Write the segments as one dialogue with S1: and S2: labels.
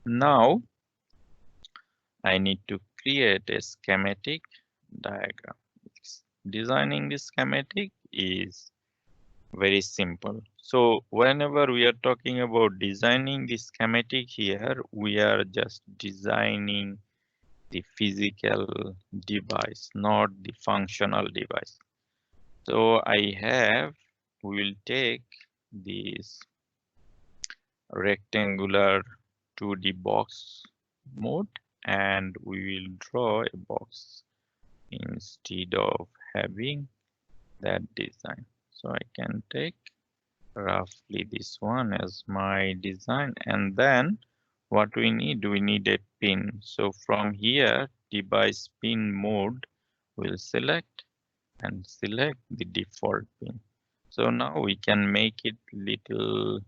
S1: Now I need to create a schematic diagram. Designing this schematic is very simple. So whenever we are talking about designing the schematic here, we are just designing the physical device, not the functional device. So we will take this rectangular 2D box mode and we will draw a box instead of having that design. So I can take roughly this one as my design, and then what we need a pin. So from here, device pin mode will select and select the default pin. So now we can make it little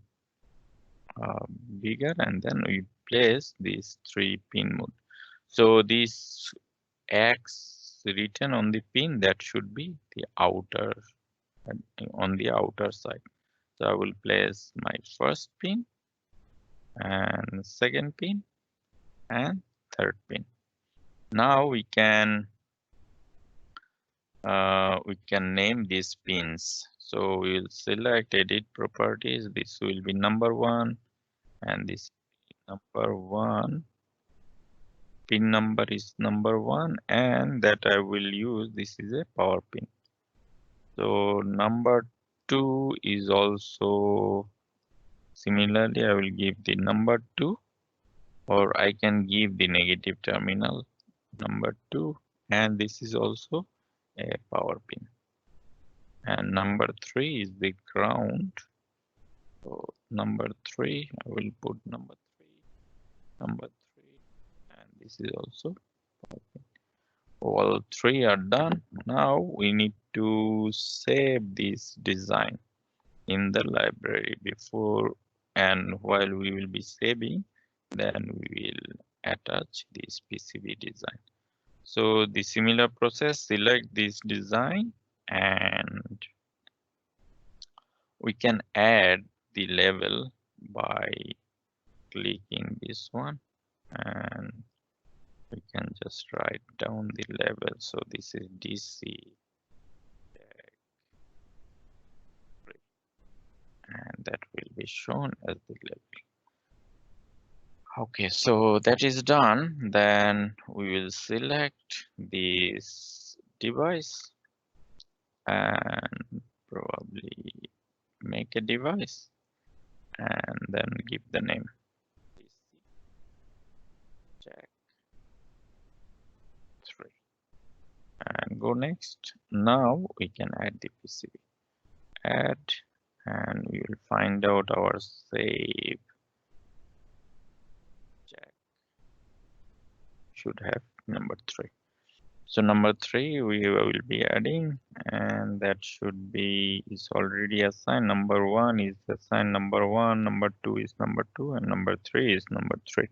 S1: bigger, and then we place this 3-pin mode. So this X written on the pin, that should be the outer, on the outer side. So I will place my first pin and second pin and third pin. Now we can name these pins. So we will select edit properties. This will be number 1 and this number 1. Pin number is number 1 and that I will use, this is a power pin. So number 2 is also similarly, I will give the number 2, or I can give the negative terminal number 2, and this is also a power pin. And number 3 is the ground. So number 3, I will put number 3, and this is also power pin. All 3 are done. Now we need to save this design in the library before, and while we will be saving, then we will attach this PCB design. So the similar process, select this design and we can add the level by clicking this one, and we can just write down the level. So this is DC and that will be shown as the level. Okay, so that is done. Then we will select this device and probably make a device and then give the name. Check 3 and go next. Now we can add the PCB. Add, and we will find out our save. Check should have number 3. So number 3 we will be adding, and that should be is already assigned. Number 1 is assigned number 1, number 2 is number 2, and number 3 is number 3.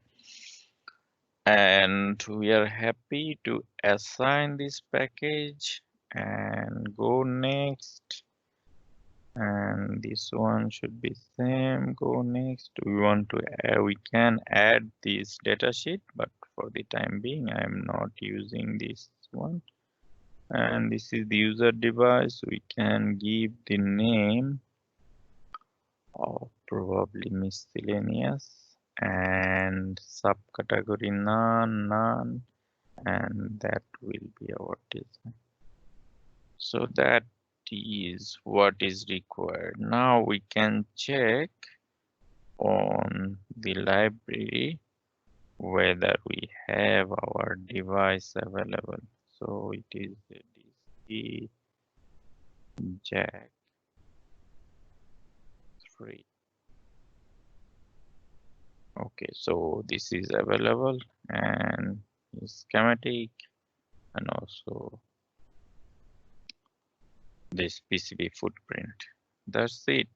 S1: And we are happy to assign this package and go next. And this one should be same. Go next. We want to we can add this datasheet, but for the time being I am not using this one. And this is the user device. We can give the name of probably miscellaneous and subcategory none, and that will be our design. So that is what is required. Now we can check on the library whether we have our device available. So it is a DC jack 3. Okay, so this is available and schematic and also this PCB footprint. That's it.